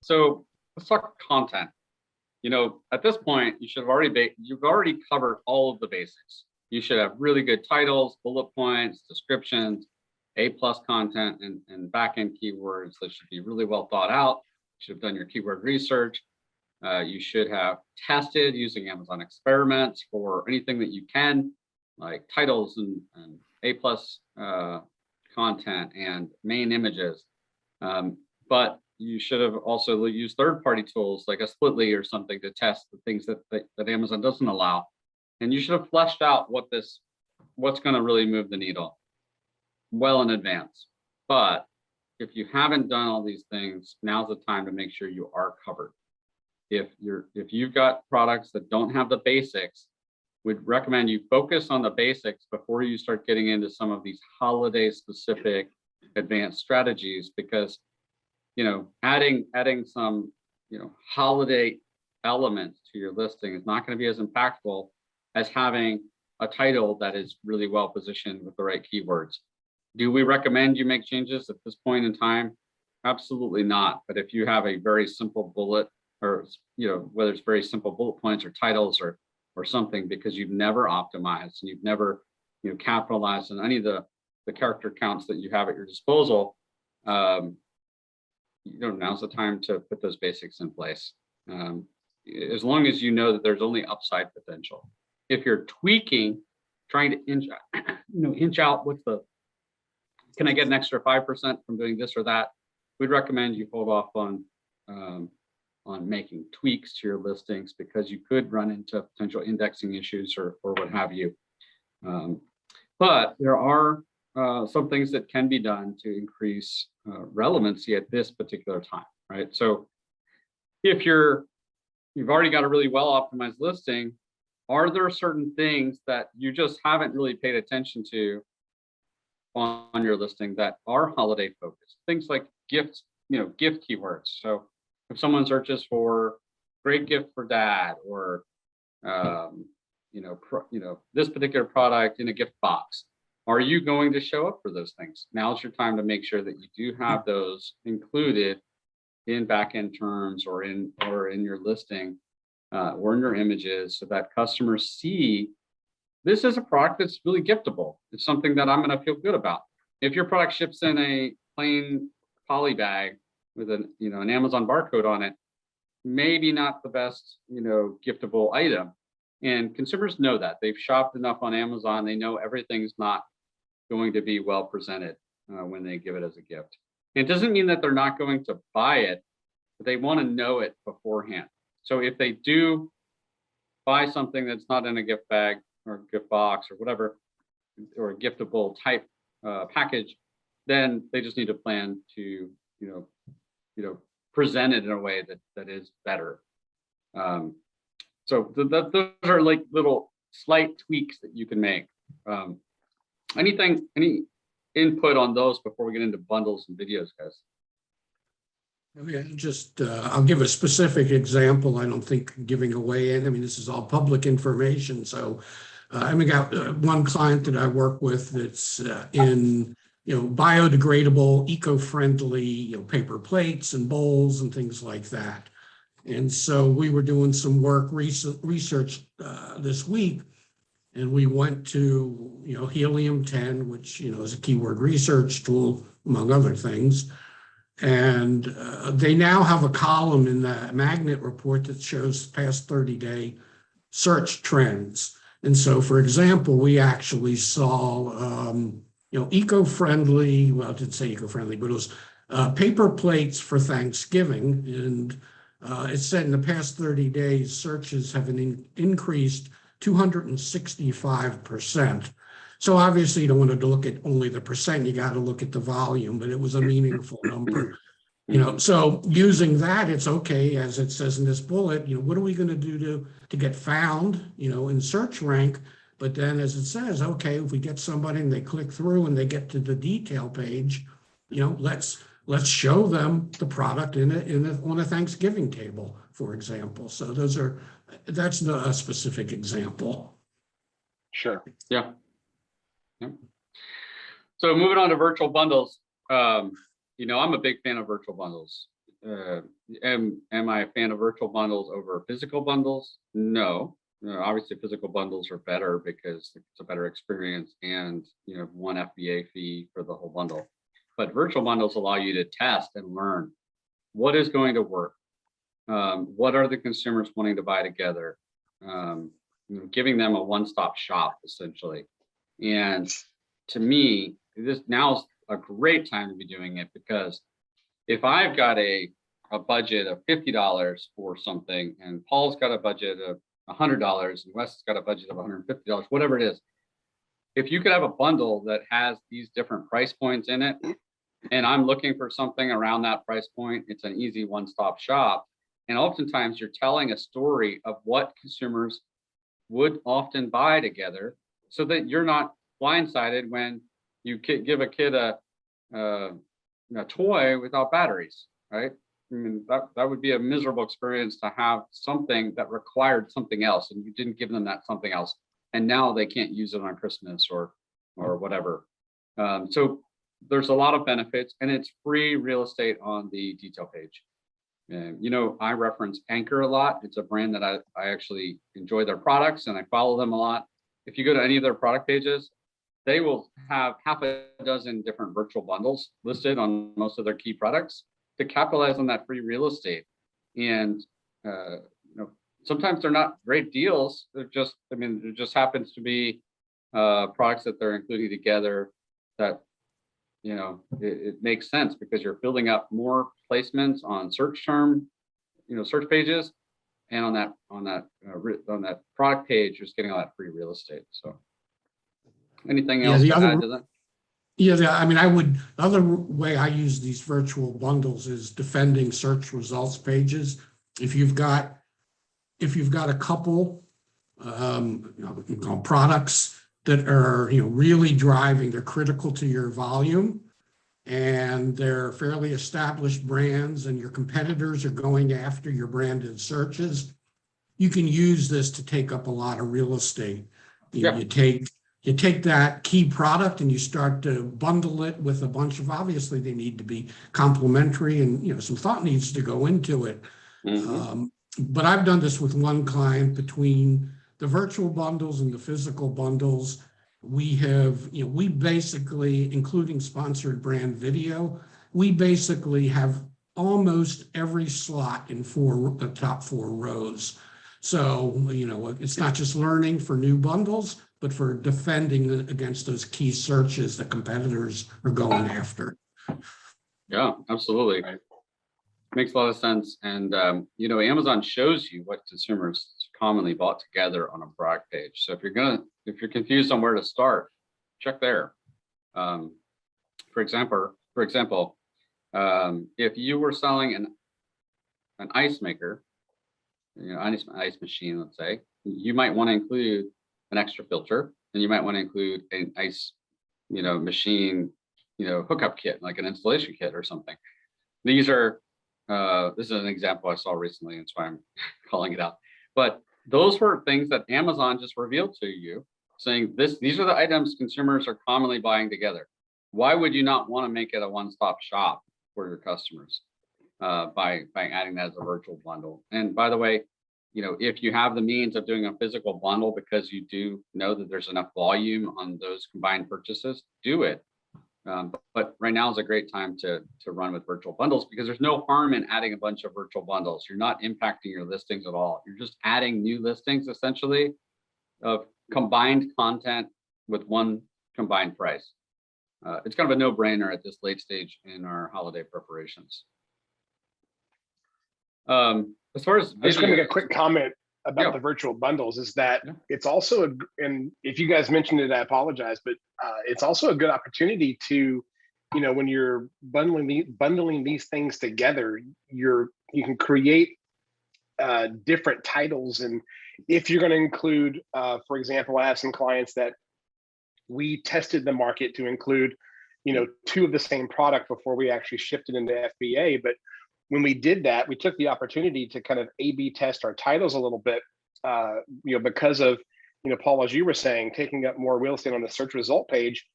So let's talk content. At this point, you've already covered all of the basics. You should have really good titles, bullet points, descriptions, A+ content, and back-end keywords that should be really well thought out. You should have done your keyword research. You should have tested using Amazon experiments for anything that you can, like titles and A+ content and main images. But you should have also used third-party tools like a Splitly or something to test the things that Amazon doesn't allow. And you should have fleshed out what's going to really move the needle well in advance. But if you haven't done all these things, now's the time to make sure you are covered. If you've got products that don't have the basics, we'd recommend you focus on the basics before you start getting into some of these holiday specific advanced strategies, because adding some holiday elements to your listing is not going to be as impactful as having a title that is really well positioned with the right keywords. Do we recommend you make changes at this point in time? Absolutely not. But if you have a very simple bullet, or whether it's very simple bullet points or titles or something, because you've never optimized and you've never capitalized on any of the character counts that you have at your disposal, now's the time to put those basics in place. As long as you know that there's only upside potential. If you're tweaking, trying to inch out can I get an extra 5% from doing this or that? We'd recommend you hold off on making tweaks to your listings, because you could run into potential indexing issues or what have you. But there are some things that can be done to increase relevancy at this particular time, right? So if you've already got a really well optimized listing, are there certain things that you just haven't really paid attention to on your listing that are holiday focused? Things like gift keywords. So if someone searches for great gift for dad, or this particular product in a gift box, are you going to show up for those things? Now's your time to make sure that you do have those included in back-end terms or in your listing or in your images, so that customers see this is a product that's really giftable. It's something that I'm going to feel good about. If your product ships in a plain poly bag with an Amazon barcode on it, maybe not the best giftable item. And consumers know that. They've shopped enough on Amazon. They know everything's not going to be well presented when they give it as a gift. It doesn't mean that they're not going to buy it, but they want to know it beforehand. So if they do buy something that's not in a gift bag or gift box or whatever, or a giftable type package, then they just need to plan to present it in a way that is better. So those are like little slight tweaks that you can make. Any input on those before we get into bundles and videos, guys? I'll give a specific example. I don't think giving away it. I mean, this is all public information. So I got one client that I work with that's in biodegradable, eco-friendly paper plates and bowls and things like that. And so we were doing some research this week, and we went to Helium 10, which is a keyword research tool among other things. And they now have a column in the magnet report that shows past 30-day search trends. And so, for example, we actually saw, eco-friendly, well, it didn't say eco-friendly, but it was paper plates for Thanksgiving. And it said in the past 30 days, searches have increased 265%. So obviously you don't want to look at only the percent, you got to look at the volume, but it was a meaningful number. So using that, it's okay, as it says in this bullet, what are we going to do to get found, in search rank? But then as it says, okay, if we get somebody and they click through and they get to the detail page, let's show them the product on a Thanksgiving table, for example. So that's a specific example. Sure. Yeah. So moving on to virtual bundles, I'm a big fan of virtual bundles. uh, am I a fan of virtual bundles over physical bundles? No. Obviously, physical bundles are better because it's a better experience, and you know, one FBA fee for the whole bundle. But virtual bundles allow you to test and learn what is going to work. What are the consumers wanting to buy together? You know, giving them a one-stop shop essentially. And to me, this now's a great time to be doing it, because if I've got a budget of $50 for something, and Paul's got a budget of $100, and Wes's got a budget of $150, whatever it is, if you could have a bundle that has these different price points in it, and I'm looking for something around that price point, it's an easy one-stop shop. And oftentimes you're telling a story of what consumers would often buy together, so that you're not blindsided when you give a kid a toy without batteries, right? I mean, that would be a miserable experience to have something that required something else, and you didn't give them that something else, and now they can't use it on Christmas or whatever. So there's a lot of benefits, and it's free real estate on the detail page. You know, I reference Anchor a lot. It's a brand that I actually enjoy their products, and I follow them a lot. If you go to any of their product pages, they will have half a dozen different virtual bundles listed on most of their key products to capitalize on that free real estate. And you know, sometimes they're not great deals. They're just, I mean, there just happens to be products that they're including together that, you know, it makes sense, because you're building up more placements on search term, you know, search pages, and on that product page, you're just getting all that free real estate. So, anything else to add to that? Yeah, I mean, the other way I use these virtual bundles is defending search results pages. If you've got a couple products that are, you know, really driving, they're critical to your volume, and they're fairly established brands, and your competitors are going after your branded searches, you can use this to take up a lot of real estate. You take that key product and you start to bundle it with a bunch of, obviously they need to be complementary, and, you know, some thought needs to go into it. But I've done this with one client. Between the virtual bundles and the physical bundles, we have, you know, we basically, including sponsored brand video, we basically have almost every slot in the top 4 rows. So, you know, it's not just learning for new bundles, but for defending against those key searches that competitors are going after. Yeah, absolutely. Right. Makes a lot of sense. And, you know, Amazon shows you what consumers commonly bought together on a product page. So if you're confused on where to start, check there. For example, if you were selling an ice maker, you know, ice machine, let's say, you might want to include an extra filter, and you might want to include an ice, you know, machine, you know, hookup kit, like an installation kit or something. These are, this is an example I saw recently, and so I'm calling it out. But those were things that Amazon just revealed to you, saying these are the items consumers are commonly buying together. Why would you not want to make it a one-stop shop for your customers by adding that as a virtual bundle? And by the way, you know, if you have the means of doing a physical bundle because you do know that there's enough volume on those combined purchases, do it. But right now is a great time to run with virtual bundles, because there's no harm in adding a bunch of virtual bundles. You're not impacting your listings at all. You're just adding new listings, essentially, of combined content with one combined price. It's kind of a no-brainer at this late stage in our holiday preparations. As far as I just going to make a quick comment about the virtual bundles, is that it's also, and if you guys mentioned it, I apologize, but it's also a good opportunity to, you know, when you're bundling these things together, you can create different titles. And if you're going to include, for example, I have some clients that we tested the market to include, you know, 2 of the same product before we actually shifted into FBA. But when we did that, we took the opportunity to kind of A/B test our titles a little bit, you know, because of, you know, Paul, as you were saying, taking up more real estate on the search result page,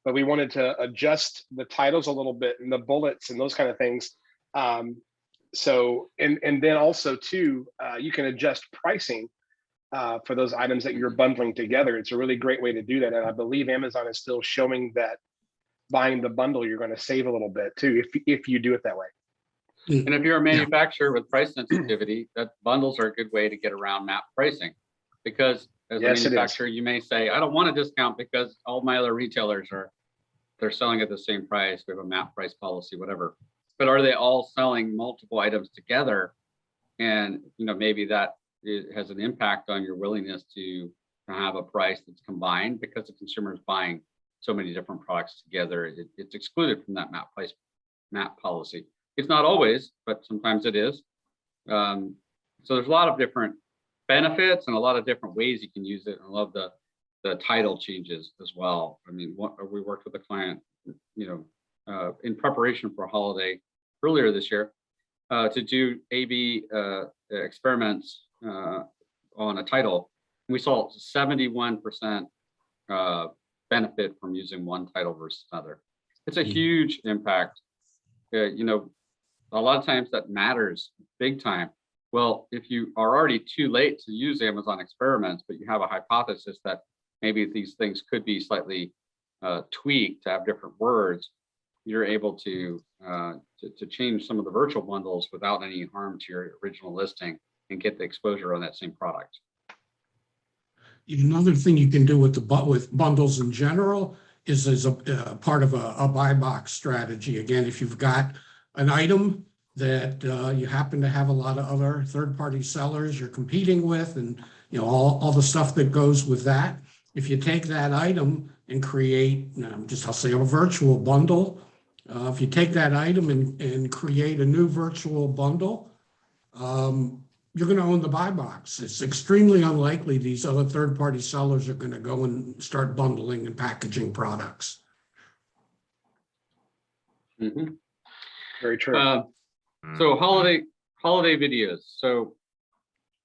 but we wanted to adjust the titles a little bit and the bullets and those kind of things So, and then also too, you can adjust pricing for those items that you're bundling together. It's a really great way to do that. And I believe Amazon is still showing that buying the bundle, you're going to save a little bit too, if you do it that way. And if you're a manufacturer with price sensitivity, that bundles are a good way to get around MAP pricing, because as a manufacturer, you may say, I don't want a discount because all my other retailers they're selling at the same price. We have a MAP price policy, whatever. But are they all selling multiple items together? And maybe that has an impact on your willingness to have a price that's combined, because the consumer is buying so many different products together. It's excluded from that MAP policy. It's not always, but sometimes it is. So there's a lot of different benefits and a lot of different ways you can use it. I love the title changes as well. I mean, we worked with a client, in preparation for a holiday earlier this year, to do A/B experiments on a title. We saw 71% benefit from using one title versus another. It's a huge impact. A lot of times that matters big time. Well, if you are already too late to use Amazon experiments, but you have a hypothesis that maybe these things could be slightly tweaked to have different words, you're able to change some of the virtual bundles without any harm to your original listing and get the exposure on that same product. Another thing you can do with with bundles in general is as a part of a buy box strategy. Again, if you've got an item that you happen to have a lot of other third-party sellers you're competing with, and all the stuff that goes with that, if you take that item and create I'll say a virtual bundle, if you take that item and create a new virtual bundle, you're going to own the buy box. It's extremely unlikely these other third-party sellers are going to go and start bundling and packaging products. Mm-hmm. Very true. So holiday videos. So,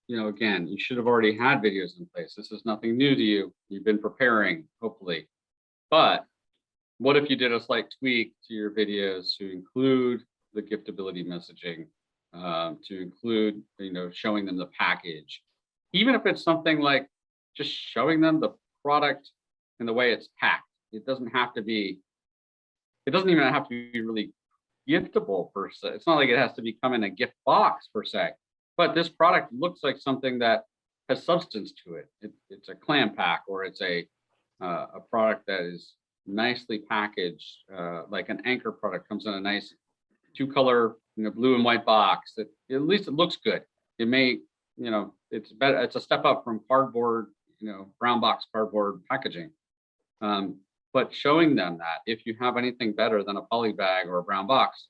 again, you should have already had videos in place. This is nothing new to you. You've been preparing, hopefully. But what if you did a slight tweak to your videos to include the giftability messaging, to include, showing them the package, even if it's something like just showing them the product and the way it's packed. It doesn't even have to be really giftable per se. It's not like it has to become in a gift box per se, but this product looks like something that has substance to it. It's a clam pack, or it's a product that is nicely packaged, like an Anchor product comes in a nice 2-color, blue and white box. That at least it looks good. It may, it's better. It's a step up from cardboard, brown box cardboard packaging. But showing them that if you have anything better than a poly bag or a brown box,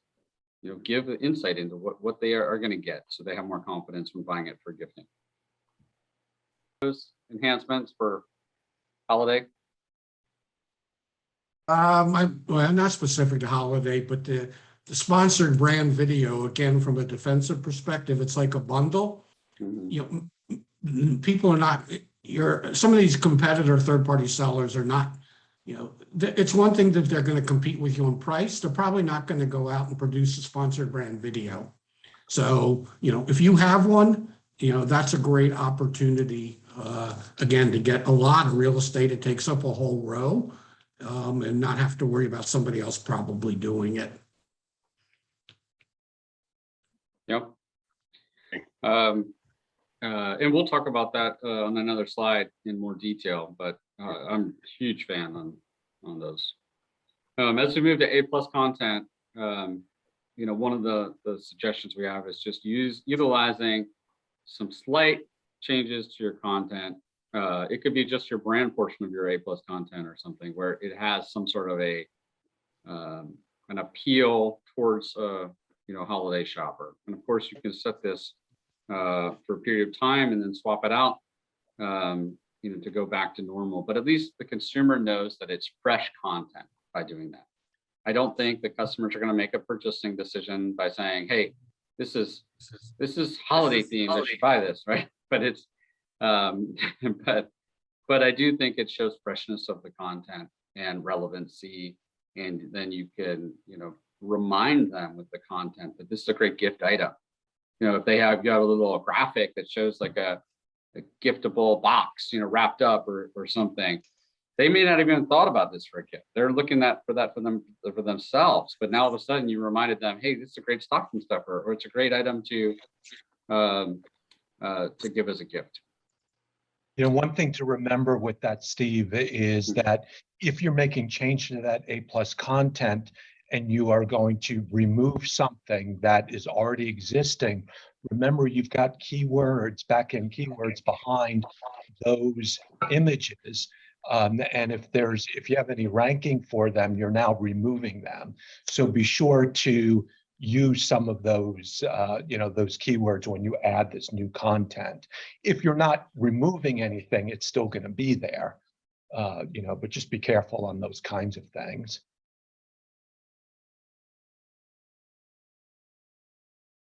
give insight into what they are going to get, so they have more confidence when buying it for gifting. Those enhancements for holiday. Well, not specific to holiday, but the sponsored brand video, again, from a defensive perspective, it's like a bundle. Mm-hmm. People are not, some of these competitor third-party sellers are not, it's one thing that they're going to compete with you on price. They're probably not going to go out and produce a sponsored brand video. So, if you have one, that's a great opportunity, again, to get a lot of real estate. It takes up a whole row, and not have to worry about somebody else probably doing it. Yep. And we'll talk about that on another slide in more detail, but I'm a huge fan on those. As we move to A+ content, one of the suggestions we have is just utilizing some slight changes to your content. It could be just your brand portion of your A+ content or something where it has some sort of an appeal towards holiday shopper. And of course, you can set this for a period of time and then swap it out, to go back to normal. But at least the consumer knows that it's fresh content by doing that. I don't think the customers are going to make a purchasing decision by saying, "Hey, this is holiday themed. I should buy this," right? But it's, but I do think it shows freshness of the content and relevancy, and then you can, remind them with the content that this is a great gift item. You know, if they have, you have a little graphic that shows like a giftable box, you know, wrapped up or something, they may not even thought about this for a gift. They're looking for themselves. But now all of a sudden you reminded them, hey, this is a great stocking stuffer, or it's a great item to give as a gift. You know, one thing to remember with that, Steve, is that if you're making change to that A+ content and you are going to remove something that is already existing, remember you've got keywords, back-end keywords behind those images. And if you have any ranking for them, you're now removing them. So be sure to use some of those, those keywords when you add this new content. If you're not removing anything, it's still going to be there, but just be careful on those kinds of things.